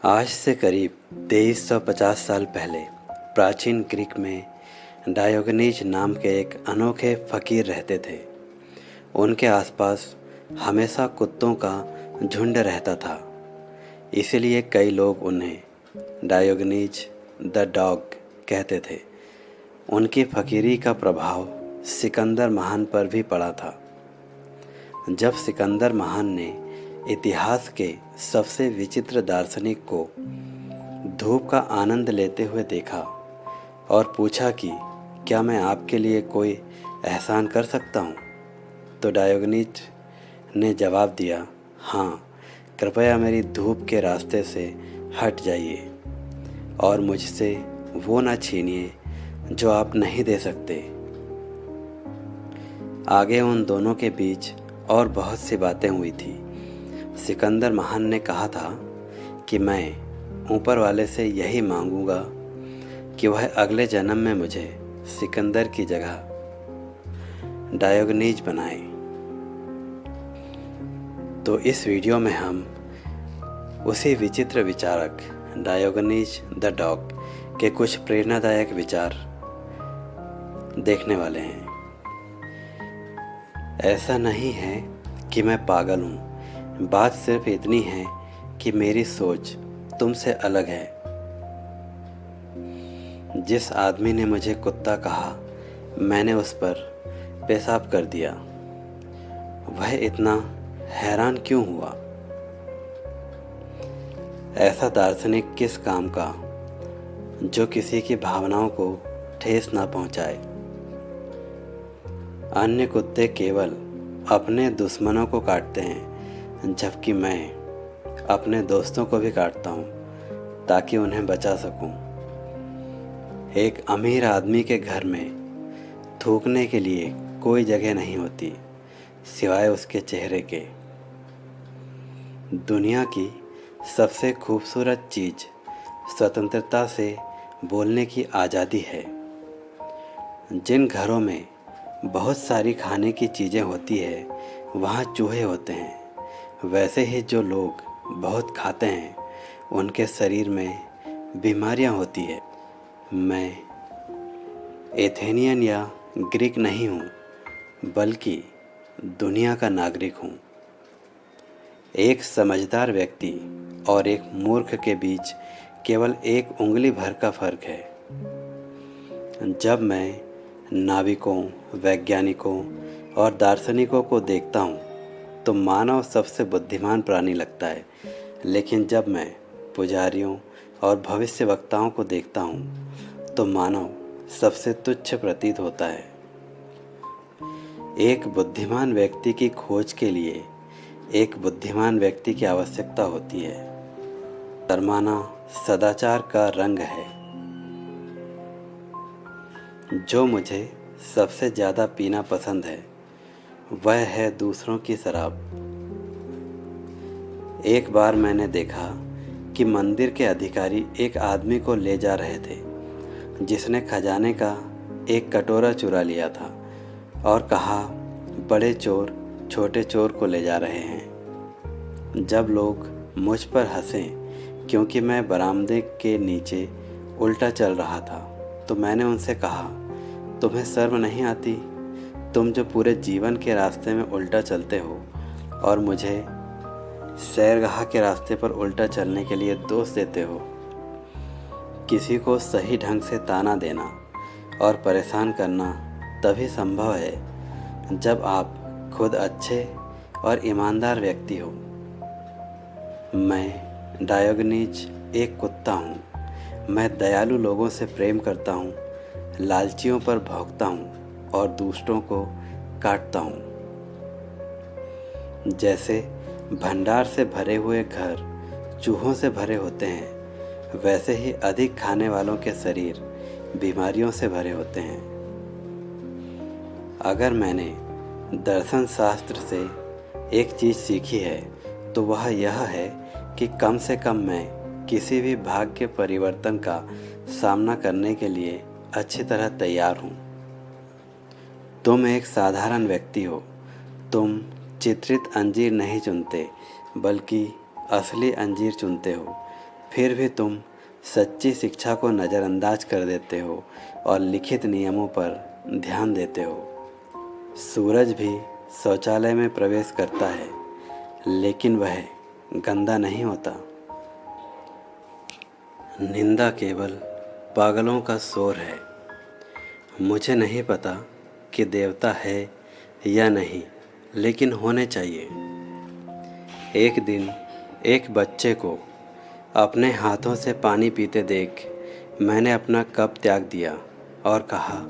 आज से करीब 2350 साल पहले प्राचीन ग्रीक में डायोगनीज नाम के एक अनोखे फकीर रहते थे। उनके आसपास हमेशा कुत्तों का झुंड रहता था, इसलिए कई लोग उन्हें डायोगनीज द डॉग कहते थे। उनकी फकीरी का प्रभाव सिकंदर महान पर भी पड़ा था। जब सिकंदर महान ने इतिहास के सबसे विचित्र दार्शनिक को धूप का आनंद लेते हुए देखा और पूछा कि क्या मैं आपके लिए कोई एहसान कर सकता हूँ, तो डायोगनीज ने जवाब दिया, हाँ, कृपया मेरी धूप के रास्ते से हट जाइए और मुझसे वो ना छीनिए जो आप नहीं दे सकते। आगे उन दोनों के बीच और बहुत सी बातें हुई थी। सिकंदर महान ने कहा था कि मैं ऊपर वाले से यही मांगूंगा कि वह अगले जन्म में मुझे सिकंदर की जगह डायोगनीज बनाए। तो इस वीडियो में हम उसी विचित्र विचारक डायोगनीज द डॉग के कुछ प्रेरणादायक विचार देखने वाले हैं। ऐसा नहीं है कि मैं पागल हूँ, बात सिर्फ इतनी है कि मेरी सोच तुमसे अलग है। जिस आदमी ने मुझे कुत्ता कहा, मैंने उस पर पेशाब कर दिया। वह इतना हैरान क्यों हुआ? ऐसा दार्शनिक किस काम का जो किसी की भावनाओं को ठेस ना पहुंचाए। अन्य कुत्ते केवल अपने दुश्मनों को काटते हैं, जबकि मैं अपने दोस्तों को भी काटता हूँ ताकि उन्हें बचा सकूँ। एक अमीर आदमी के घर में थूकने के लिए कोई जगह नहीं होती सिवाय उसके चेहरे के। दुनिया की सबसे खूबसूरत चीज़ स्वतंत्रता से बोलने की आज़ादी है। जिन घरों में बहुत सारी खाने की चीज़ें होती है, वहाँ चूहे होते हैं। वैसे ही जो लोग बहुत खाते हैं, उनके शरीर में बीमारियां होती है। मैं एथेनियन या ग्रीक नहीं हूँ, बल्कि दुनिया का नागरिक हूँ। एक समझदार व्यक्ति और एक मूर्ख के बीच केवल एक उंगली भर का फर्क है। जब मैं नाविकों, वैज्ञानिकों और दार्शनिकों को देखता हूँ तो मानव सबसे बुद्धिमान प्राणी लगता है, लेकिन जब मैं पुजारियों और भविष्यवक्ताओं को देखता हूँ तो मानव सबसे तुच्छ प्रतीत होता है। एक बुद्धिमान व्यक्ति की खोज के लिए एक बुद्धिमान व्यक्ति की आवश्यकता होती है। शर्माना सदाचार का रंग है। जो मुझे सबसे ज़्यादा पीना पसंद है वह है दूसरों की शराब। एक बार मैंने देखा कि मंदिर के अधिकारी एक आदमी को ले जा रहे थे जिसने खजाने का एक कटोरा चुरा लिया था और कहा, बड़े चोर छोटे चोर को ले जा रहे हैं। जब लोग मुझ पर हंसे क्योंकि मैं बरामदे के नीचे उल्टा चल रहा था, तो मैंने उनसे कहा, तुम्हें शर्म नहीं आती? तुम जो पूरे जीवन के रास्ते में उल्टा चलते हो और मुझे सैरगाह के रास्ते पर उल्टा चलने के लिए दोष देते हो। किसी को सही ढंग से ताना देना और परेशान करना तभी संभव है जब आप खुद अच्छे और ईमानदार व्यक्ति हो। मैं डायोगनीज एक कुत्ता हूँ। मैं दयालु लोगों से प्रेम करता हूँ, लालचियों पर भौंकता हूँ और दूसरों को काटता हूँ। जैसे भंडार से भरे हुए घर चूहों से भरे होते हैं, वैसे ही अधिक खाने वालों के शरीर बीमारियों से भरे होते हैं। अगर मैंने दर्शन शास्त्र से एक चीज़ सीखी है तो वह यह है कि कम से कम मैं किसी भी भाग्य परिवर्तन का सामना करने के लिए अच्छी तरह तैयार हूँ। तुम एक साधारण व्यक्ति हो। तुम चित्रित अंजीर नहीं चुनते, बल्कि असली अंजीर चुनते हो। फिर भी तुम सच्ची शिक्षा को नज़रअंदाज कर देते हो और लिखित नियमों पर ध्यान देते हो। सूरज भी शौचालय में प्रवेश करता है, लेकिन वह गंदा नहीं होता। निंदा केवल पागलों का शोर है। मुझे नहीं पता कि देवता है या नहीं, लेकिन होने चाहिए। एक दिन एक बच्चे को अपने हाथों से पानी पीते देख मैंने अपना कप त्याग दिया और कहा,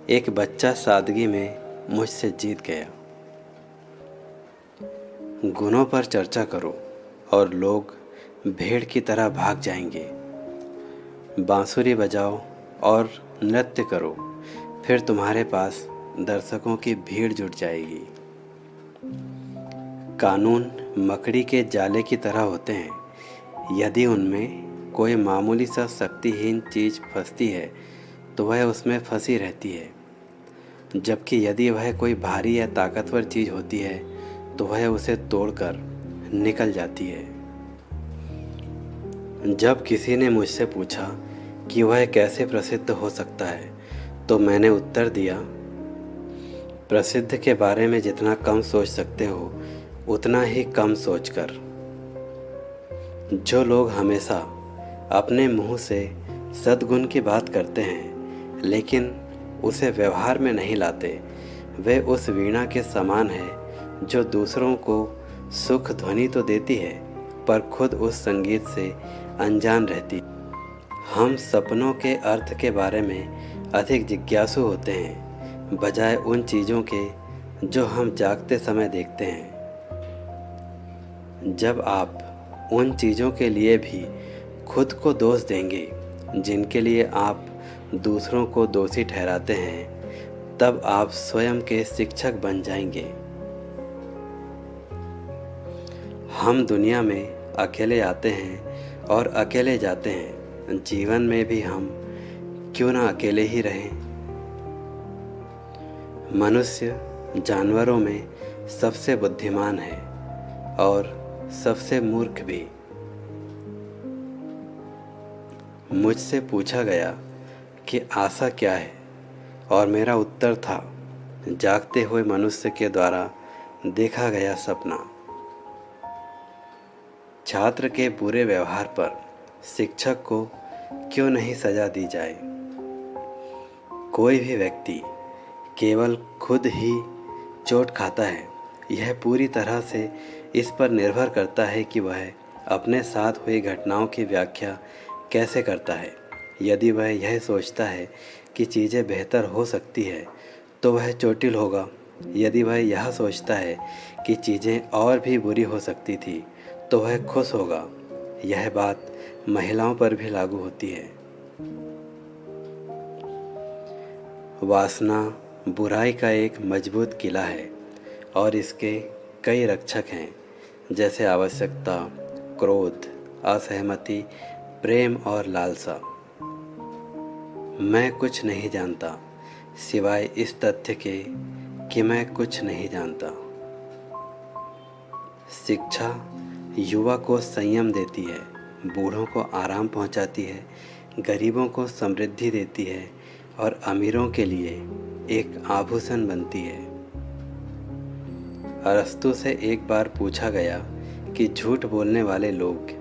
एक बच्चा सादगी में मुझसे जीत गया। गुणों पर चर्चा करो और लोग भेड़ की तरह भाग जाएंगे। बांसुरी बजाओ और नृत्य करो, फिर तुम्हारे पास दर्शकों की भीड़ जुट जाएगी। कानून मकड़ी के जाले की तरह होते हैं। यदि उनमें कोई मामूली सा शक्तिहीन चीज़ फंसती है तो वह उसमें फंसी रहती है, जबकि यदि वह कोई भारी या ताकतवर चीज़ होती है तो वह उसे तोड़कर निकल जाती है। जब किसी ने मुझसे पूछा कि वह कैसे प्रसिद्ध हो सकता है, तो मैंने उत्तर दिया, प्रसिद्ध के बारे में जितना कम सोच सकते हो उतना ही कम सोचकर। जो लोग हमेशा अपने मुंह से सद्गुण की बात करते हैं लेकिन उसे व्यवहार में नहीं लाते, वे उस वीणा के समान है जो दूसरों को सुख ध्वनि तो देती है पर खुद उस संगीत से अनजान रहती। हम सपनों के अर्थ के बारे में अधिक जिज्ञासु होते हैं बजाय उन चीज़ों के जो हम जागते समय देखते हैं। जब आप उन चीज़ों के लिए भी खुद को दोष देंगे जिनके लिए आप दूसरों को दोषी ठहराते हैं, तब आप स्वयं के शिक्षक बन जाएंगे। हम दुनिया में अकेले आते हैं और अकेले जाते हैं। जीवन में भी हम क्यों ना अकेले ही रहें। मनुष्य जानवरों में सबसे बुद्धिमान है और सबसे मूर्ख भी। मुझसे पूछा गया कि आशा क्या है और मेरा उत्तर था, जागते हुए मनुष्य के द्वारा देखा गया सपना। छात्र के बुरे व्यवहार पर शिक्षक को क्यों नहीं सजा दी जाए। कोई भी व्यक्ति केवल खुद ही चोट खाता है, यह पूरी तरह से इस पर निर्भर करता है कि वह अपने साथ हुई घटनाओं की व्याख्या कैसे करता है। यदि वह यह सोचता है कि चीज़ें बेहतर हो सकती है तो वह चोटिल होगा। यदि वह यह सोचता है कि चीज़ें और भी बुरी हो सकती थी तो वह खुश होगा। यह बात महिलाओं पर भी लागू होती है। वासना बुराई का एक मजबूत किला है और इसके कई रक्षक हैं, जैसे आवश्यकता, क्रोध, असहमति, प्रेम और लालसा। मैं कुछ नहीं जानता सिवाय इस तथ्य के कि मैं कुछ नहीं जानता। शिक्षा युवा को संयम देती है, बूढ़ों को आराम पहुंचाती है, गरीबों को समृद्धि देती है और अमीरों के लिए एक आभूषण बनती है। अरस्तु से एक बार पूछा गया कि झूठ बोलने वाले लोग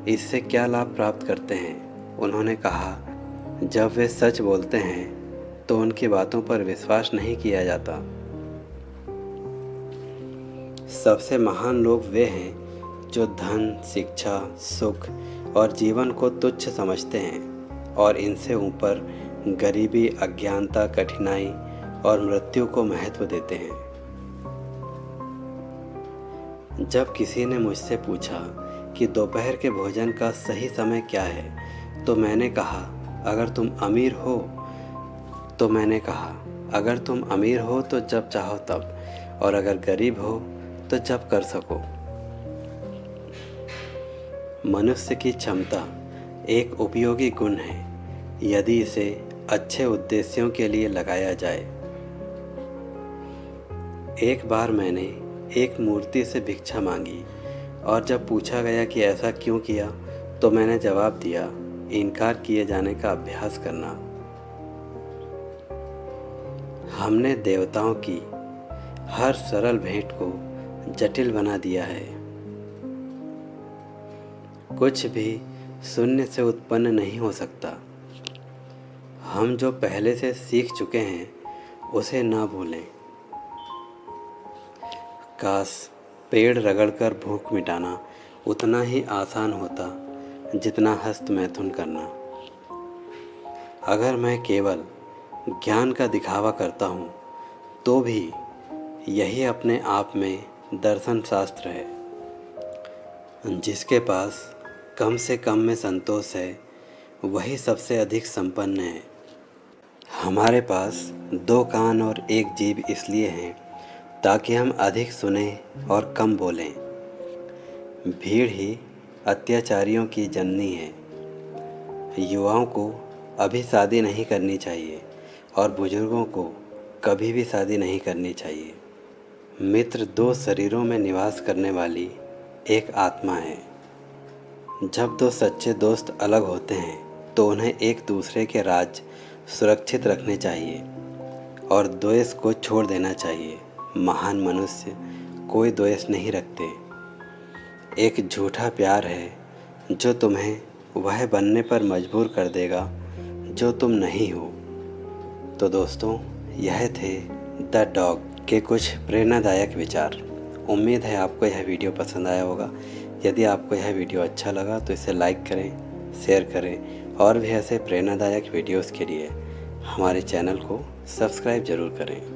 इससे क्या लाभ प्राप्त करते हैं। उन्होंने कहा, जब वे सच बोलते हैं तो उनकी बातों पर विश्वास नहीं किया जाता। सबसे महान लोग वे हैं जो धन, शिक्षा, सुख और जीवन को तुच्छ समझते हैं और इनसे ऊपर गरीबी, अज्ञानता, कठिनाई और मृत्यु को महत्व देते हैं। जब किसी ने मुझसे पूछा कि दोपहर के भोजन का सही समय क्या है, तो मैंने कहा, अगर तुम अमीर हो तो जब चाहो तब, और अगर गरीब हो तो जब कर सको। मनुष्य की क्षमता एक उपयोगी गुण है यदि इसे अच्छे उद्देश्यों के लिए लगाया जाए। एक बार मैंने एक मूर्ति से भिक्षा मांगी और जब पूछा गया कि ऐसा क्यों किया, तो मैंने जवाब दिया, इनकार किए जाने का अभ्यास करना। हमने देवताओं की हर सरल भेंट को जटिल बना दिया है। कुछ भी शून्य से उत्पन्न नहीं हो सकता। हम जो पहले से सीख चुके हैं उसे ना भूलें। काश पेड़ रगड़कर भूख मिटाना उतना ही आसान होता जितना हस्त मैथुन करना। अगर मैं केवल ज्ञान का दिखावा करता हूँ तो भी यही अपने आप में दर्शन शास्त्र है। जिसके पास कम से कम में संतोष है वही सबसे अधिक संपन्न है। हमारे पास 2 कान और 1 जीभ इसलिए हैं ताकि हम अधिक सुने और कम बोलें। भीड़ ही अत्याचारियों की जननी है। युवाओं को अभी शादी नहीं करनी चाहिए और बुजुर्गों को कभी भी शादी नहीं करनी चाहिए। मित्र 2 शरीरों में निवास करने वाली एक आत्मा है। जब 2 सच्चे दोस्त अलग होते हैं तो उन्हें एक दूसरे के राज सुरक्षित रखने चाहिए और द्वेष को छोड़ देना चाहिए। महान मनुष्य कोई द्वेष नहीं रखते। एक झूठा प्यार है जो तुम्हें वह बनने पर मजबूर कर देगा जो तुम नहीं हो। तो दोस्तों, यह थे द डॉग के कुछ प्रेरणादायक विचार। उम्मीद है आपको यह वीडियो पसंद आया होगा। यदि आपको यह वीडियो अच्छा लगा तो इसे लाइक करें, शेयर करें और भी ऐसे प्रेरणादायक वीडियोस के लिए हमारे चैनल को सब्सक्राइब ज़रूर करें।